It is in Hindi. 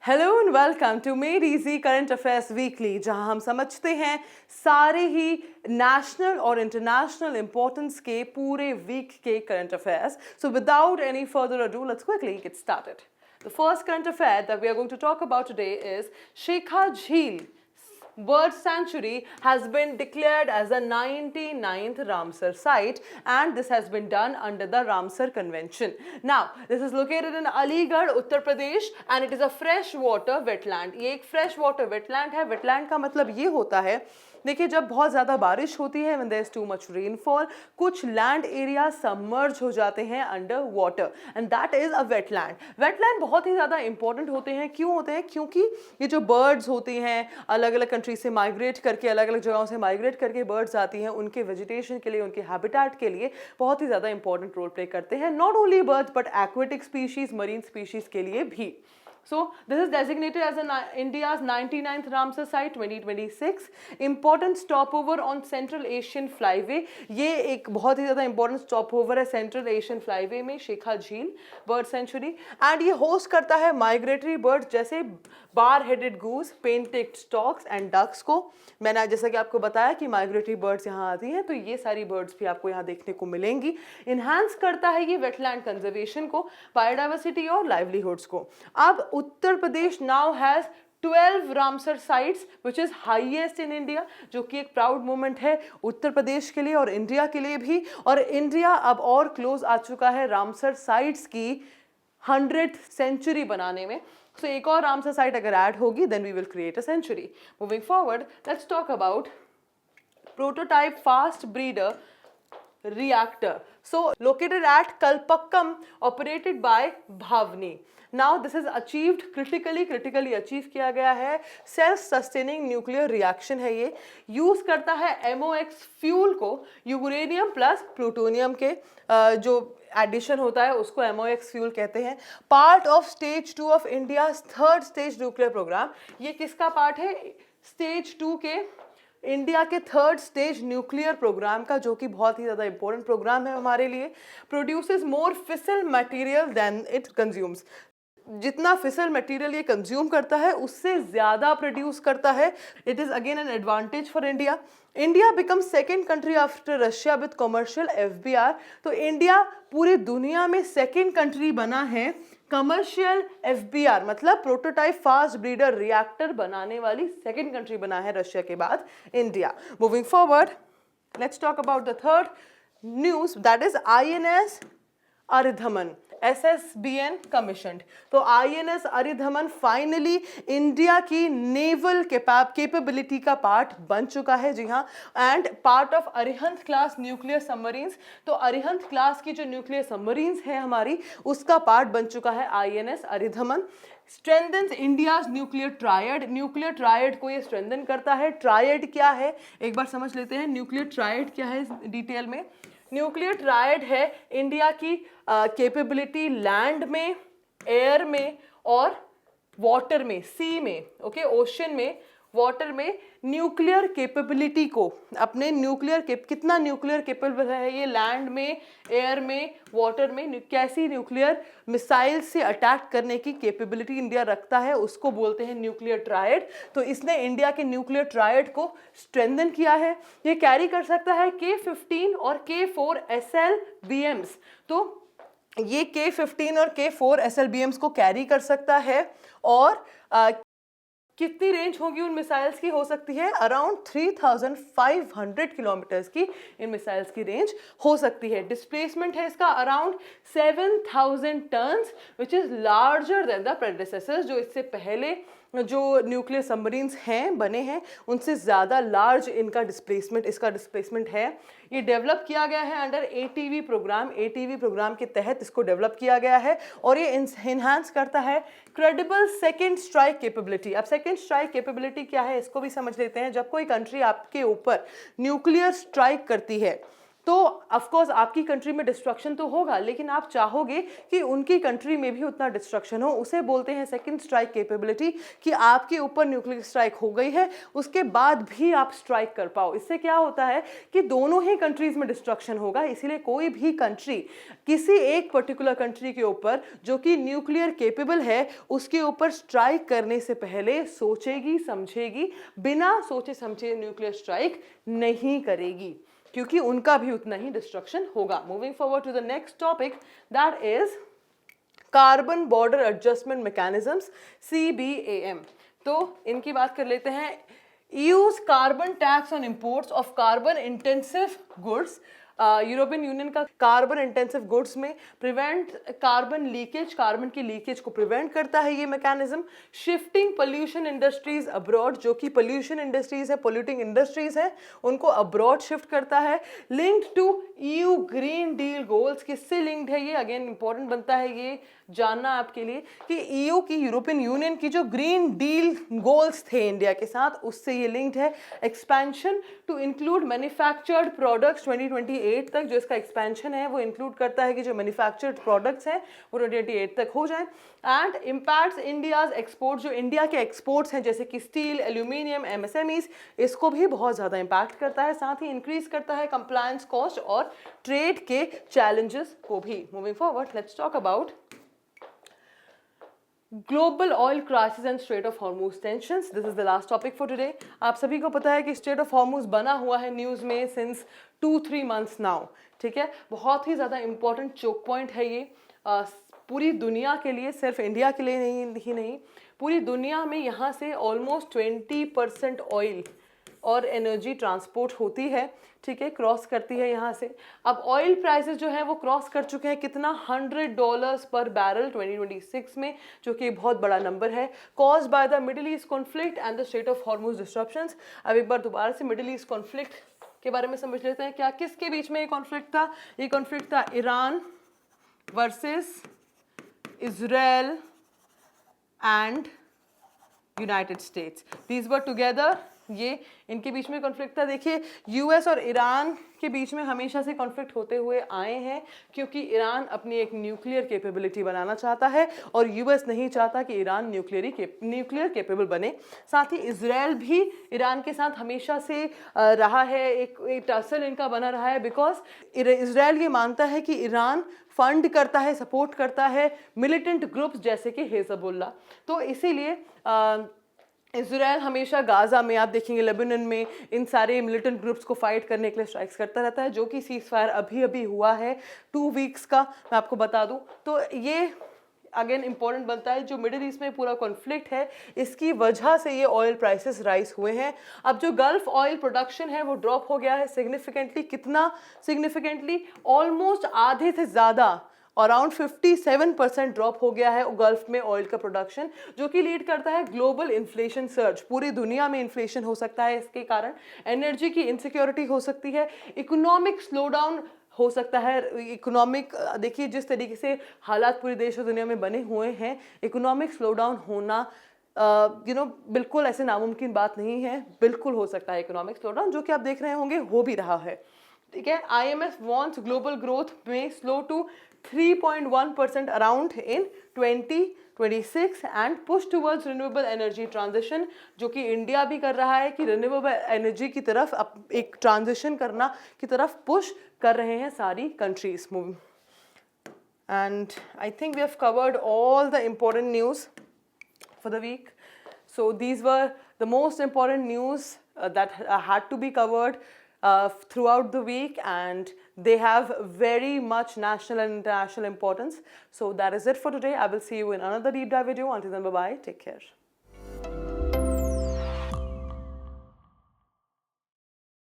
Hello and welcome to made easy current affairs weekly, जहां हम समझते हैं सारे ही नेशनल और इंटरनेशनल इंपॉर्टेंस के पूरे वीक के current affairs. So without any further ado, let's quickly get started. The first current affair that we are going to talk about today is Shekha Jheel Bird Sanctuary has been declared as the 99th Ramsar site, and this has been done under the Ramsar Convention. Now, this is located in Aligarh, Uttar Pradesh, and it is a freshwater wetland. ये एक freshwater wetland है. Wetland का मतलब ये होता है, देखिए जब बहुत ज़्यादा बारिश होती है, when there is too much rainfall, कुछ लैंड एरिया सबमर्ज हो जाते हैं under water, and that is a wetland. Wetland बहुत ही ज़्यादा इंपॉर्टेंट होते हैं. क्यों होते हैं? क्योंकि ये जो बर्ड्स होती हैं, अलग अलग कंट्री से माइग्रेट करके, अलग अलग जगहों से माइग्रेट करके बर्ड्स आती हैं, उनके वेजिटेशन के लिए, उनके हैबिटेट के लिए बहुत ही ज़्यादा इंपॉर्टेंट रोल प्ले करते हैं. Not only birds but aquatic species, marine species के लिए भी. So this is designated as India's 99th Ramsar site 2026. Important stopover on Central Asian Flyway. ये एक बहुत ही ज़्यादा important stopover है Central Asian Flyway में, Shekha Jheel bird sanctuary. And ये होस्ट करता है माइग्रेटरी बर्ड्स जैसे bar headed goose, painted storks and ducks को. मैंने जैसा कि आपको बताया कि माइग्रेटरी बर्ड्स यहाँ आती हैं, तो ये सारी बर्ड्स भी आपको यहाँ देखने को मिलेंगी. इन्हांस करता है ये वेटलैंड कंजर्वेशन को, बायोडाइवर्सिटी और लाइवलीहुड्स को. अब Uttar Pradesh now has 12 Ramsar sites which is highest in India, जो कि एक प्राउड मोमेंट है उत्तर प्रदेश के लिए और इंडिया के लिए भी. और इंडिया अब और क्लोज आ चुका है रामसर साइट्स की 100th सेंचुरी बनाने में. सो एक और रामसर साइट अगर ऐड होगी, then we will create a sanctuary. Moving forward, let's talk about prototype fast breeder reactor. So located at Kalpakkam, operated by Bhavni. Now this is achieved critically achieve किया गया है. सेल्फ सस्टेनिंग न्यूक्लियर रिएक्शन है ये. यूज करता है MOX फ्यूल को, यूरेनियम प्लस प्लूटोनियम के जो एडिशन होता है उसको MOX फ्यूल कहते हैं. Part of stage 2 of India 3rd stage nuclear program. ये किसका पार्ट है? स्टेज 2 के इंडिया के 3rd स्टेज न्यूक्लियर प्रोग्राम का, जो कि बहुत ही ज़्यादा इंपॉर्टेंट प्रोग्राम है हमारे लिए. प्रोड्यूसेस मोर फिसल मटेरियल देन इट कंज्यूम्स. जितना फिसल मटेरियल ये कंज्यूम करता है उससे ज़्यादा प्रोड्यूस करता है. It is again an advantage for India. India become second country after Russia with commercial FBR. तो इंडिया पूरी दुनिया में सेकेंड कंट्री बना है कमर्शियल FBR, मतलब प्रोटोटाइप फास्ट ब्रीडर रिएक्टर बनाने वाली सेकेंड कंट्री बना है रशिया के बाद India. Moving forward, let's talk about the third news, that is INS Aridhaman SSBN commissioned. तो INS अरिधमन फाइनली इंडिया की नेवल कैपेबिलिटी का पार्ट बन चुका है. जी हाँ, and part of Arihant class nuclear submarines. तो अरिहंत क्लास की जो न्यूक्लियर सबमरीन्स है हमारी, उसका पार्ट बन चुका है INS Aridhaman. Strengthens India's nuclear triad. Nuclear triad को ये स्ट्रेंथन करता है. ट्रायड क्या है एक बार समझ लेते हैं. न्यूक्लियर ट्रायड क्या है डिटेल में. न्यूक्लियर ट्रायड है इंडिया की कैपेबिलिटी लैंड में, एयर में और वाटर में, सी में, ओके, ओशन में, वाटर में न्यूक्लियर कैपेबिलिटी को, अपने न्यूक्लियर कितना न्यूक्लियर कैपेबल है ये लैंड में, एयर में, वाटर में, कैसी न्यूक्लियर मिसाइल से अटैक करने की कैपेबिलिटी इंडिया रखता है, उसको बोलते हैं न्यूक्लियर ट्रायड. तो इसने इंडिया के न्यूक्लियर ट्रायड को स्ट्रेंथन किया है. ये कैरी कर सकता है K-15 और K-4 SLBMs. तो ये K-15 और K-4 SLBMs को कैरी कर सकता है. और कितनी रेंज होगी उन मिसाइल्स की? हो सकती है अराउंड 3500 किलोमीटर्स की इन मिसाइल्स की रेंज हो सकती है. डिस्प्लेसमेंट है इसका around 7000 tons, which is larger than the predecessors. जो इससे पहले जो न्यूक्लियर सबमरीन्स हैं बने हैं उनसे ज़्यादा लार्ज इसका डिस्प्लेसमेंट है. ये डेवलप किया गया है अंडर ATV प्रोग्राम के तहत इसको डेवलप किया गया है. और ये इन्हांस करता है क्रेडिबल सेकेंड स्ट्राइक कैपेबिलिटी. अब सेकेंड स्ट्राइक कैपेबिलिटी क्या है इसको भी समझ लेते हैं. जब कोई कंट्री आपके ऊपर न्यूक्लियर स्ट्राइक करती है तो ऑफ कोर्स आपकी कंट्री में डिस्ट्रक्शन तो होगा, लेकिन आप चाहोगे कि उनकी कंट्री में भी उतना डिस्ट्रक्शन हो। उसे बोलते हैं सेकंड स्ट्राइक कैपेबिलिटी, कि आपके ऊपर न्यूक्लियर स्ट्राइक हो गई है उसके बाद भी आप स्ट्राइक कर पाओ। इससे क्या होता है कि दोनों ही कंट्रीज में डिस्ट्रक्शन होगा, इसीलिए कोई भी कंट्री किसी एक पर्टिकुलर कंट्री के ऊपर जो कि न्यूक्लियर कैपेबल है उसके ऊपर स्ट्राइक करने से पहले सोचेगी समझेगी, बिना सोचे समझे न्यूक्लियर स्ट्राइक नहीं करेगी, क्योंकि उनका भी उतना ही डिस्ट्रक्शन होगा। Moving forward to the next topic, that is carbon border adjustment mechanisms, CBAM। तो इनकी बात कर लेते हैं। Use carbon tax on imports of carbon intensive goods. European Union का कार्बन इंटेंसिव गुड्स में प्रिवेंट कार्बन लीकेज, कार्बन की लीकेज को प्रिवेंट करता है ये mechanism. Shifting pollution industries abroad, जो कि पोल्यूशन इंडस्ट्रीज है, पोल्यूटिंग इंडस्ट्रीज है, उनको अब्रॉड शिफ्ट करता है। Linked to EU green deal goals, किससे लिंक्ड है ये, अगेन इंपॉर्टेंट बनता है ये जानना आपके लिए कि EU की, यूरोपियन यूनियन की जो ग्रीन डील गोल्स थे इंडिया के साथ, उससे ये लिंक्ड है। Expansion to include manufactured products 2028 तक, जो इसका एक्सपेंशन है वो इंक्लूड करता है कि जो मैन्युफैक्चर्ड प्रोडक्ट्स हैं वो 2028 तक हो जाए। एंड इम्पैक्ट्स इंडियाज एक्सपोर्ट, जो इंडिया के एक्सपोर्ट्स हैं जैसे कि स्टील, एल्यूमिनियम, MSMEs, इसको भी बहुत ज़्यादा इम्पैक्ट करता है। साथ ही इंक्रीज करता है कंप्लायंस कॉस्ट और ट्रेड के चैलेंजेस को भी। Moving forward, let's talk about global oil crisis and straight of Hormuz tensions. This is the last topic for today. आप सभी को पता है कि स्ट्रेट ऑफ हॉर्मूज बना हुआ है न्यूज़ में सिंस 2-3 मंथ्स नाउ, ठीक है। बहुत ही ज़्यादा इंपॉर्टेंट चोक पॉइंट है ये पूरी दुनिया के लिए, सिर्फ इंडिया के लिए नहीं, पूरी दुनिया में यहाँ से ऑलमोस्ट 20% ऑयल और एनर्जी ट्रांसपोर्ट होती है, ठीक है, क्रॉस करती है यहाँ से। अब ऑयल प्राइसेस जो है वो क्रॉस कर चुके हैं कितना, $100 पर बैरल 2026 में, जो कि बहुत बड़ा नंबर है। Caused by the middle east conflict and the straight of Hormuz disruptions. अब एक बार दोबारा से मिडिल ईस्ट कॉन्फ्लिक्ट के बारे में समझ लेते हैं। क्या, किसके बीच में ये कॉन्फ्लिक्ट था? ये कॉन्फ्लिक्ट था Iran versus Israel and United states. These were together, ये इनके बीच में कॉन्फ्लिक्ट था। देखिए, यूएस और ईरान के बीच में हमेशा से कॉन्फ्लिक्ट होते हुए आए हैं, क्योंकि ईरान अपनी एक न्यूक्लियर कैपेबिलिटी बनाना चाहता है और यूएस नहीं चाहता कि ईरान न्यूक्लियर कैपेबल बने। साथ ही इजराइल भी ईरान के साथ हमेशा से रहा है, एक टसल इनका बना रहा है, बिकॉज इजराइल ये मानता है कि ईरान फंड करता है, सपोर्ट करता है मिलिटेंट ग्रुप्स जैसे कि हिजबुल्लाह। तो इसीलिए इजराइल हमेशा गाजा में, आप देखेंगे लेबनान में, इन सारे मिलिटेंट ग्रुप्स को फाइट करने के लिए स्ट्राइक्स करता रहता है, जो कि सीज फायर अभी हुआ है 2 वीक्स का, मैं आपको बता दूं। तो ये अगेन इंपॉर्टेंट बनता है, जो मिडिल ईस्ट में पूरा कॉन्फ्लिक्ट है इसकी वजह से ये ऑयल प्राइसेस राइज हुए हैं। अब जो गल्फ ऑयल प्रोडक्शन है वो ड्रॉप हो गया है सिग्निफिकेंटली। कितना सिग्निफिकेंटली? ऑलमोस्ट आधे से ज़्यादा, अराउंड 57% ड्रॉप हो गया है गल्फ में ऑयल का प्रोडक्शन, जो कि लीड करता है ग्लोबल इन्फ्लेशन सर्ज। पूरी दुनिया में इन्फ्लेशन हो सकता है इसके कारण, एनर्जी की इनसिक्योरिटी हो सकती है, इकोनॉमिक स्लोडाउन हो सकता है। इकोनॉमिक, देखिए जिस तरीके से हालात पूरे देश और दुनिया में बने हुए हैं, इकोनॉमिक स्लोडाउन होना बिल्कुल ऐसे नामुमकिन बात नहीं है, बिल्कुल हो सकता है इकोनॉमिक स्लोडाउन, जो कि आप देख रहे होंगे हो भी रहा है, ठीक है। IMF वॉन्ट्स ग्लोबल ग्रोथ में slow to 3.1% around in 2026 and push towards renewable energy transition, जो कि इंडिया भी कर रहा है कि रिन्यूएबल एनर्जी की तरफ एक ट्रांजिशन करना की तरफ पुश कर रहे हैं सारी countries. And I think we have covered all the important news for the week. So these were the most important news that had to be covered throughout the week, and they have very much national and international importance. So that is it for today. I will see you in another deep dive video. Until then, bye bye, take care.